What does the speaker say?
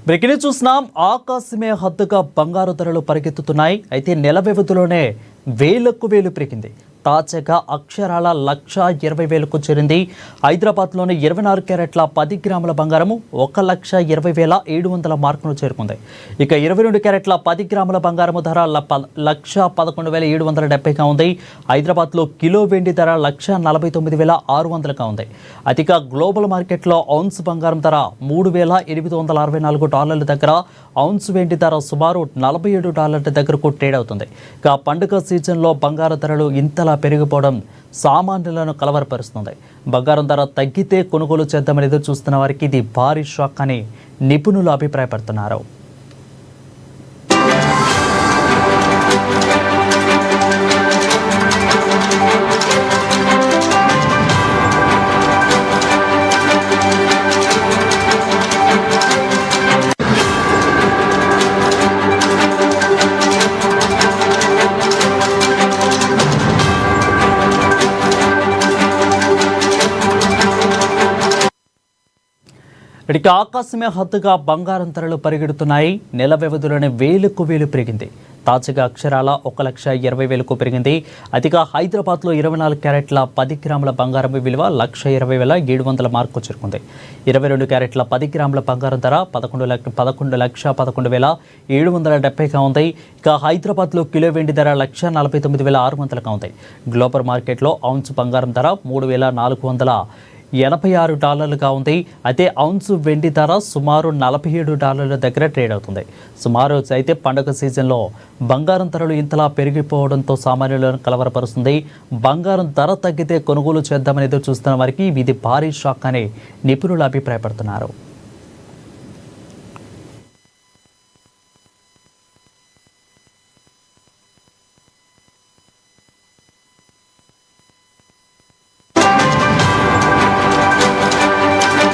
Breaking చూస్తున్నాం. ఆకాశమే హద్దుగా బంగారు ధరలు పరిగెత్తుతున్నాయి. అయితే నెల వ్యవధిలోనే వేలకు వేలు పెరిగింది. తాజాగా అక్షరాల 1,20,000కు చేరింది. హైదరాబాద్లోని 24 క్యారెట్ల 10 గ్రాముల బంగారము 1,20,700 మార్కును చేరుకుంది. ఇక 22 క్యారెట్ల 10 గ్రాముల బంగారము ధర 1,11,770గా ఉంది. హైదరాబాద్లో కిలో వెండి ధర 1,49,600గా ఉంది. అతిక గ్లోబల్ మార్కెట్లో ఔన్స్ బంగారం ధర $3,864 దగ్గర, ఔన్స్ వెండి ధర సుమారు $47 దగ్గరకు ట్రేడ్ అవుతుంది. ఇక పండుగ సీజన్లో బంగారు ధరలు ఇంతలా పెరిగిపోవడం సామాన్యులను కలవరపరుస్తుంది. బంగారం ధర తగ్గితే కొనుగోలు చేద్దామని ఎదురు చూస్తున్న వారికి ఇది భారీ షాక్ అని నిపుణులు అభిప్రాయపడుతున్నారు. ఇక ఆకాశమే హద్దుగా బంగారం ధరలు పరిగెడుతున్నాయి. నెల వ్యవధిలోనే వేలకు వేలు పెరిగింది. తాజాగా అక్షరాల 1,20,000కు పెరిగింది. అతిగా హైదరాబాద్లో 24 క్యారెట్ల 10 గ్రాముల బంగారం విలువ 1,20,700 మార్కు చేరుకుంది. 22 క్యారెట్ల 10 గ్రాముల బంగారం ధర 11,11,770గా ఉంది. ఇక హైదరాబాద్లో కిలో వెండి ధర 1,49,600గా ఉంది. గ్లోబల్ మార్కెట్లో ఔన్స్ బంగారం ధర $3,486గా ఉంది. అయితే ఔన్స్ వెండి ధర సుమారు $47 దగ్గర ట్రేడ్ అవుతుంది. సుమారు అయితే పండుగ సీజన్లో బంగారం ధరలు ఇంతలా పెరిగిపోవడంతో సామాన్యులను కలవరపరుస్తుంది. బంగారం ధర తగ్గితే కొనుగోలు చేద్దామని ఎదురు చూస్తున్న వారికి ఇది భారీ షాక్ అని నిపుణులు అభిప్రాయపడుతున్నారు.